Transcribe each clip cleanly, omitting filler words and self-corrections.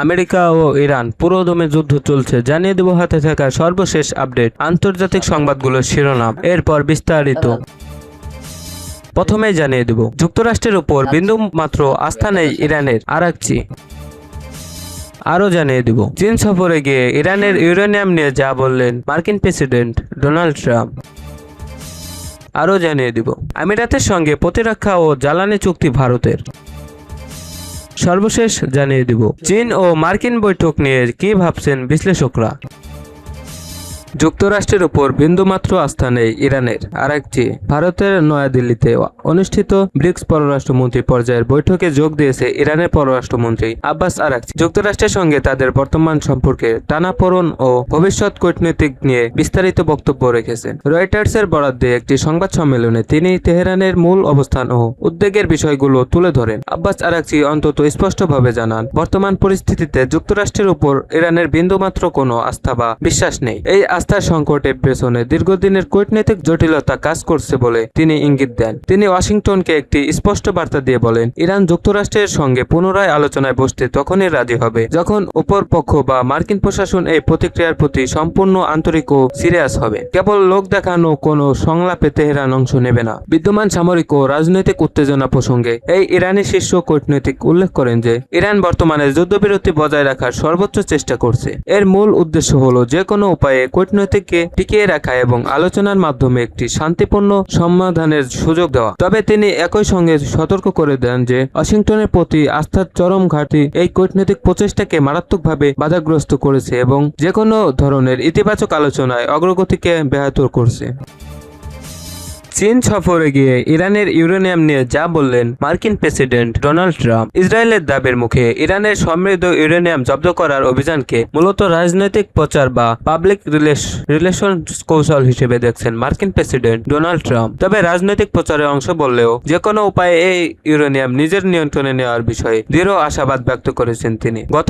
America ও Iran পুরোদমে যুদ্ধ চলছে, জানিয়ে দেব হাতে থাকা সর্বশেষ আপডেট, আন্তর্জাতিক সংবাদগুলোর শিরোনাম, এরপর বিস্তারিত। প্রথমেই জানিয়ে দেব, যুক্তরাষ্ট্রের উপর বিন্দু মাত্র আস্থা নেই ইরানের, আরাকচি। আরও জানিয়ে দিব, চীন সফরে গিয়ে ইরানের ইউরেনিয়াম নিয়ে যা বললেন মার্কিন প্রেসিডেন্ট ডোনাল্ড ট্রাম্প। আরও জানিয়ে দিব, আমিরাতের সঙ্গে প্রতিরক্ষা ও জ্বালানি চুক্তি ভারতের। সর্বশেষ জানিয়ে দিব, চীন ও মার্কিন বৈঠক নিয়ে কি ভাবছেন বিশ্লেষকরা। যুক্তরাষ্ট্রের উপর বিন্দুমাত্র আস্থা নেই ইরানের, আরাকচি। ভারতের নয়াদিল্লিতে অনুষ্ঠিত ব্রিক্স পররাষ্ট্রমন্ত্রী পর্যায়ের বৈঠকে যোগ দিয়েছে ইরানের পররাষ্ট্রমন্ত্রী আব্বাস আরাকচি। যুক্তরাষ্ট্রের সঙ্গে তাদের বর্তমান সম্পর্কে টানাপোড়েন ও ভবিষ্যৎ কূটনীতিক নিয়ে বিস্তারিত বক্তব্য রেখেছেন। রয়টার্সের বরাত দিয়ে একটি সংবাদ সম্মেলনে তিনি তেহরানের মূল অবস্থান ও উদ্বেগের বিষয়গুলো তুলে ধরেন। আব্বাস আরাকচি অন্তত স্পষ্টভাবে জানান, বর্তমান পরিস্থিতিতে যুক্তরাষ্ট্রের উপর ইরানের বিন্দুমাত্র কোনো আস্থা বা বিশ্বাস নেই। এই আস্থার সংকটের পেছনে দীর্ঘদিনের কূটনৈতিক জটিলতা কাজ করছে বলে তিনি ইঙ্গিত দেন। তিনি ওয়াশিংটনকে একটি স্পষ্ট বার্তা দিয়ে বলেন, ইরান যুক্তরাষ্ট্রের সঙ্গে পুনরায় আলোচনায় বসতে তখনই রাজি হবে যখন উপর পক্ষ বা মার্কিন প্রশাসন এই প্রতিক্রিয়ার প্রতি সম্পূর্ণ আন্তরিক ও সিরিয়াস হবে। কেবল লোক দেখানো কোনো সংলাপে তেহরান অংশ নেবে না। বিদ্যমান সামরিক ও রাজনৈতিক উত্তেজনা প্রসঙ্গে এই ইরানি শীর্ষ কূটনৈতিক উল্লেখ করেন যে ইরান বর্তমানে যুদ্ধবিরতি বজায় রাখার সর্বোচ্চ চেষ্টা করছে। এর মূল উদ্দেশ্য হলো যে কোনো উপায়ে কূটনৈতিককে টিকিয়ে রাখা এবং আলোচনার মাধ্যমে একটি শান্তিপূর্ণ সমাধানের সুযোগ দেওয়া। তবে তিনি একই সঙ্গে সতর্ক করে দেন যে ওয়াশিংটনের প্রতি আস্থার চরম ঘাটতি এই কূটনৈতিক প্রচেষ্টাকে মারাত্মকভাবে বাধাগ্রস্ত করেছে এবং যে কোনো ধরনের ইতিবাচক আলোচনায় অগ্রগতিকে ব্যাহত করছে। চীন সফরে গিয়ে ইরানের ইউরেনিয়াম নিয়ে যা বললেন মার্কিন প্রেসিডেন্ট ডোনাল্ড ট্রাম্প। ইসরায়েলের দাবির মুখে ইরানের সমৃদ্ধ ইউরেনিয়াম জব্দ করার অভিযানকে মূলত রাজনৈতিক প্রচার বা পাবলিক রিলেশন কৌশল হিসেবে দেখছেন মার্কিন প্রেসিডেন্ট ডোনাল্ড ট্রাম্প। তবে রাজনৈতিক প্রচারে অংশ বললেও যে কোনো উপায়ে এই ইউরেনিয়াম নিজের নিয়ন্ত্রণে নেওয়ার বিষয়ে দৃঢ় আশাবাদ ব্যক্ত করেছেন তিনি। গত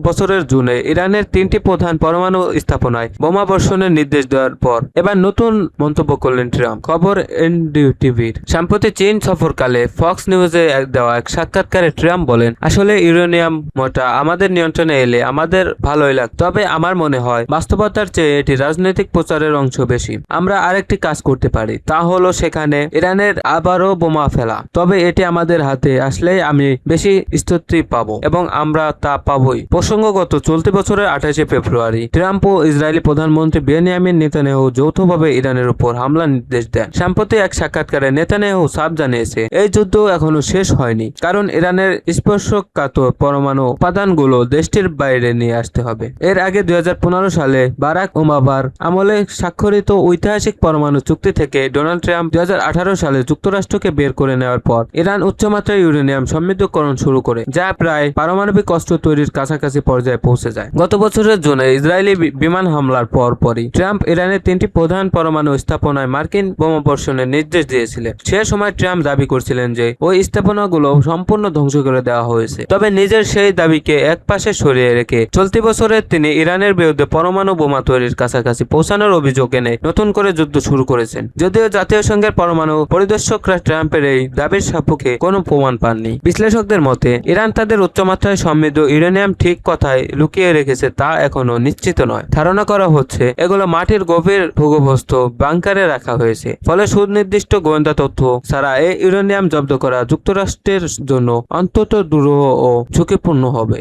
বছরের জুনে ইরানের 3টি প্রধান পরমাণু স্থাপনায় বোমা বর্ষণের নির্দেশ দেওয়ার পর এবার নতুন মন্তব্য করলেন ট্রাম্প। খবর এনডিটিভির। সম্প্রতি চীন সফরকালে ফক্স নিউজে দেওয়া এক সাক্ষাৎকারে ট্রাম্প বলেন, আসলে ইউরেনিয়াম মোটা আমাদের নিয়ন্ত্রণে এলে আমাদের ভালোই লাগত, তবে আমার মনে হয় বাস্তবতার চেয়ে এটি রাজনৈতিক প্রচারের অংশ বেশি। আমরা আরেকটি কাজ করতে পারি, তা হলো সেখানে ইরানের আবারও বোমা ফেলা। তবে এটি আমাদের হাতে আসলে আমি বেশি স্থিতি পাবো এবং আমরা তা পাবই। প্রসঙ্গগত চলতি বছরের 28শে ফেব্রুয়ারি ট্রাম্প ও ইসরায়েলি প্রধানমন্ত্রী বেনিয়ামিন নেতানিয়াহু যৌথভাবে ইরানের উপর হামলার নির্দেশ দেন। সম্প্রতি এক সাক্ষাৎকারে নেতানিয়াহু সাফ জানিয়েছে, এই যুদ্ধ এখনো শেষ হয়নি, কারণ ইরানের স্পর্শকাতর পরমাণু উপাদানগুলো দেশটির বাইরে নিয়ে আসতে হবে। এর আগে 2015 সালে বারাক ওবামার আমলে স্বাক্ষরিত ঐতিহাসিক পরমাণু চুক্তি থেকে ডোনাল্ড ট্রাম্প 2018 সালে যুক্তরাষ্ট্রকে বের করে নেওয়ার পর ইরান উচ্চমাত্রায় ইউরেনিয়াম সমৃদ্ধকরণ শুরু করে, যা প্রায় পারমাণবিক অস্ত্র তৈরির কাছাকাছি পর্যায়ে পৌঁছে যায়। গত বছরের জুনে ইসরায়েলি বিমান হামলার পরই ট্রাম্প ইরানের 3টি প্রধান পরমাণু স্থাপনায় মার্কিন বোমা বর্ষণের নির্দেশ দিয়েছিলেন। সে সময় ট্রাম্প দাবি করছিলেন যে ওই স্থাপনাগুলো সম্পূর্ণ ধ্বংস করে দেওয়া হয়েছে। তবে নিজের সেই দাবিকে একপাশে সরিয়ে রেখে চলতি বছরে তিনি ইরানের বিরুদ্ধে পরমাণু বোমা তৈরির কাছাকাছি পৌঁছানোর অভিযোগ এনে নতুন করে যুদ্ধ শুরু করেছেন। যদিও জাতীয় সংঘের পরমাণু পরিদর্শকরা ট্রাম্পের এই দাবির সপক্ষে কোনো প্রমাণ পাননি। বিশ্লেষকদের মতে ইরান তাদের উচ্চমাত্রায় সমৃদ্ধ ইউরেনিয়াম ঠিক কথায় লুকিয়ে রেখেছে তা এখনো নিশ্চিত নয়। ধারণা করা হচ্ছে এগুলো মাটির গভীর ভূগর্ভস্থ বাংকারে রাখা হয়েছে। ফলে সুনির্দিষ্ট গোয়েন্দা তথ্য ছাড়া এই ইউরেনিয়াম জব্দ করা যুক্তরাষ্ট্রের জন্য অন্তত দুরূহ ও ঝুঁকিপূর্ণ হবে।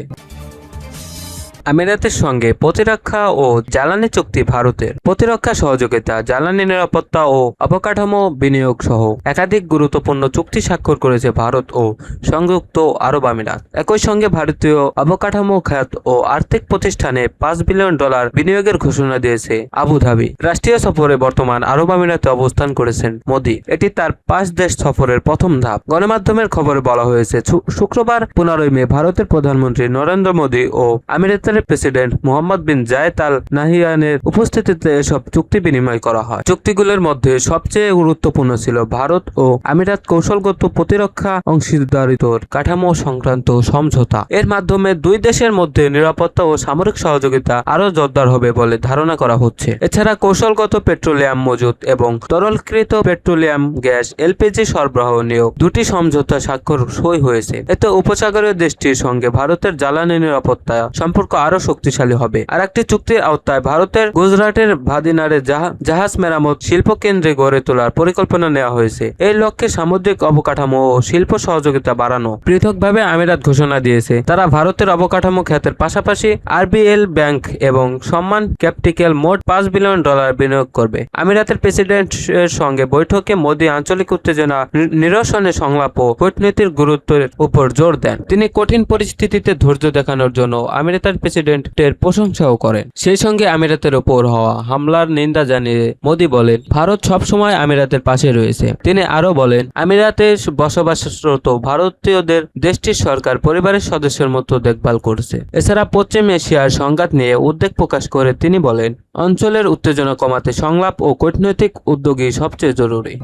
আমিরাতের সঙ্গে প্রতিরক্ষা ও জ্বালানি চুক্তি ভারতের। প্রতিরক্ষা সহযোগিতা, জ্বালানি নিরাপত্তা ও অবকাঠামো বিনিয়োগ সহ একাধিক গুরুত্বপূর্ণ চুক্তি স্বাক্ষর করেছে ভারত ও সংযুক্ত আরব আমিরাত। একই সঙ্গে ভারতীয় অবকাঠামো খাত ও আর্থিক প্রতিষ্ঠানে $5 বিলিয়ন বিনিয়োগের ঘোষণা দিয়েছে আবুধাবি। রাষ্ট্রীয় সফরে বর্তমান আরব আমিরাতে অবস্থান করেছেন মোদি। এটি তার 5 দেশ সফরের প্রথম ধাপ। গণমাধ্যমের খবরে বলা হয়েছে, শুক্রবার 15 মে ভারতের প্রধানমন্ত্রী নরেন্দ্র মোদি ও আমিরাতের কাতারের প্রেসিডেন্ট মোহাম্মদ বিন জায়েদ আল নাহিয়ানের উপস্থিতিতে এসব চুক্তি বিনিময় করা হয়। চুক্তিগুলোর মধ্যে সবচেয়ে গুরুত্বপূর্ণ ছিল ভারত ও আমিরাত কৌশলগত প্রতিরক্ষা অংশীদারিত্বর কাঠামো সংক্রান্ত সমঝোতা। এর মাধ্যমে দুই দেশের মধ্যে নিরাপত্তা ও সামরিক সহযোগিতা আরো জোরদার হবে বলে ধারণা করা হচ্ছে। এছাড়া কৌশলগত পেট্রোলিয়াম মজুত এবং তরলকৃত পেট্রোলিয়াম গ্যাস এলপিজি সরবরাহ নিয়েও দুটি সমঝোতা স্বাক্ষর সই হয়েছে। এতে উপসাগরীয় দেশটির সঙ্গে ভারতের জ্বালানি নিরাপত্তা সম্পর্ক আরো শক্তিশালী হবে। আর একটি চুক্তির আওতায় ভারতের গুজরাটের ভাদিনারে জাহাজ মেরামত শিল্প কেন্দ্রে গড়ে তোলার পরিকল্পনা নেওয়া হয়েছে। এই লক্ষ্যে সামুদ্রিক অবকাঠামো ও শিল্প সহযোগিতা বাড়ানো। পৃথকভাবে আমিরাত ঘোষণা দিয়েছে তারা ভারতের অবকাঠামো খাতের পাশাপাশি আরবিএল ব্যাংক এবং সম্মান ক্যাপিটাল মোট $5 বিলিয়ন বিনিয়োগ করবে। আমিরাতের প্রেসিডেন্টের সঙ্গে বৈঠকে মোদি আঞ্চলিক উত্তেজনা নিরসনে সংলাপ ও কূটনীতির গুরুত্বের উপর জোর দেন। তিনি কঠিন পরিস্থিতিতে ধৈর্য দেখানোর জন্য আমিরাতের প্রেসিডেন্টের প্রশংসাও করেন। সেই সঙ্গে আমিরাতের উপর হওয়া হামলার নিন্দা জানিয়ে মোদি বলেন, ভারত সবসময় আমিরাতের পাশে রয়েছে। তিনি আরো বলেন, আমিরাতে বসবাসরত ভারতীয়দের দেশটির সরকার পরিবারের সদস্যের মতো দেখভাল করছে। এছাড়া পশ্চিম এশিয়ার সংঘাত নিয়ে উদ্বেগ প্রকাশ করে তিনি বলেন, অঞ্চলের উত্তেজনা কমাতে সংলাপ ও কূটনৈতিক উদ্যোগই সবচেয়ে জরুরি।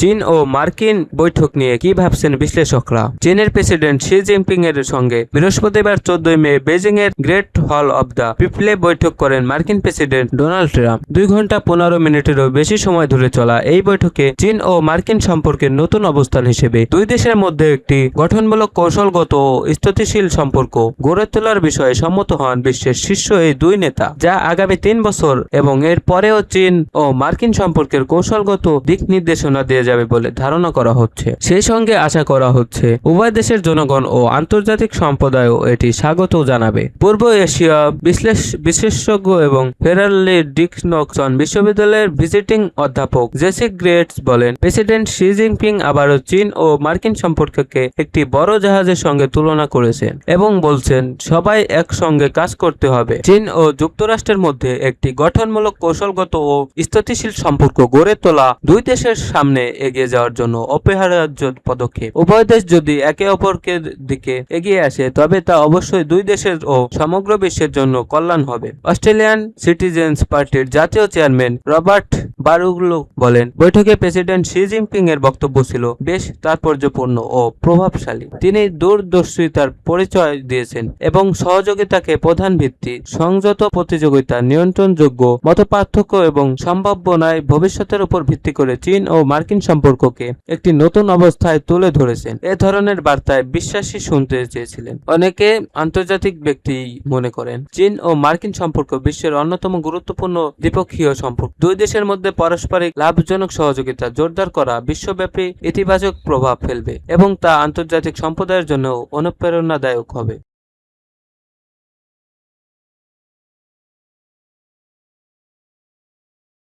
চীন ও মার্কিন বৈঠক নিয়ে কি ভাবছেন বিশ্লেষকরা? চীনের প্রেসিডেন্ট শি জিনপিং এর সঙ্গে বৃহস্পতিবার 14 মে বেজিং এর গ্রেট হল অব দ্য পিপলে বৈঠক করেন মার্কিন প্রেসিডেন্ট ডোনাল্ড ট্রাম্প। 2 ঘন্টা 15 মিনিটেরও বেশি সময় ধরে চলা এই বৈঠকে চীন ও মার্কিন সম্পর্কের নতুন অবস্থান হিসেবে দুই দেশের মধ্যে একটি গঠনমূলক কৌশলগত ও স্থিতিশীল সম্পর্ক গড়ে তোলার বিষয়ে সম্মত হন বিশ্বের শীর্ষ এই দুই নেতা, যা আগামী 3 বছর এবং এর পরেও চীন ও মার্কিন সম্পর্কের কৌশলগত দিক নির্দেশনা দিয়ে যাবে বলে ধারণা করা হচ্ছে। সেই সঙ্গে আশা করা হচ্ছে উভয় দেশের জনগণ ও আন্তর্জাতিক সম্প্রদায়ও এটি স্বাগত জানাবে। পূর্ব এশিয়া বিশেষজ্ঞ এবং ফেরারলি ডিকনক্সন বিশ্ববিদ্যালয়ের ভিজিটিং অধ্যাপক জেসি গ্রেটস বলেন, প্রেসিডেন্ট শি জিনপিং আবারও চীন ও মার্কিন সম্পর্ককে একটি বড় জাহাজের সঙ্গে তুলনা করেছেন এবং বলছেন সবাই একসঙ্গে কাজ করতে হবে। চীন ও যুক্তরাষ্ট্রের মধ্যে একটি গঠনমূলক কৌশলগত ও স্থিতিশীল সম্পর্ক গড়ে তোলা দুই দেশের সামনে এগিয়ে যাওয়ার জন্য অপরিহার্য পদক্ষেপ। উভয় দেশ যদি একে অপরের দিকে এগিয়ে আসে তবে তা অবশ্যই দুই দেশের ও সমগ্র বিশ্বের জন্য কল্যাণ হবে। অস্ট্রেলিয়ান সিটিজেন্স পার্টির জাতীয় চেয়ারম্যান রবার্ট বারুগলো বলেন, বৈঠকে প্রেসিডেন্ট শি জিনপিং এর বক্তব্য ছিল বেশ তাৎপর্যপূর্ণ ও প্রভাবশালী। তিনি দূরদর্শিতার পরিচয় দিয়েছেন এবং সহযোগিতাকে প্রধান ভিত্তি, সংযত প্রতিযোগিতা, নিয়ন্ত্রণযোগ্য মতপার্থক্য এবং সম্ভাবনায় ভবিষ্যতের উপর ভিত্তি করে চীন ও মার্কিন সম্পর্ককে একটি নতুন অবস্থায় তুলে ধরেছেন। এ ধরনের বার্তায় বিশ্বাসী শুনতে চেয়েছিলেন। অনেকে আন্তর্জাতিক ব্যক্তি মনে করেন চীন ও মার্কিন সম্পর্ক বিশ্বের অন্যতম গুরুত্বপূর্ণ দ্বিপক্ষীয় সম্পর্ক। দুই দেশের মধ্যে পারস্পরিক লাভজনক সহযোগিতা জোরদার করা বিশ্বব্যাপী ইতিবাচক প্রভাব ফেলবে এবং তা আন্তর্জাতিক সম্প্রদায়ের জন্য অনুপ্রেরণাদায়ক হবে।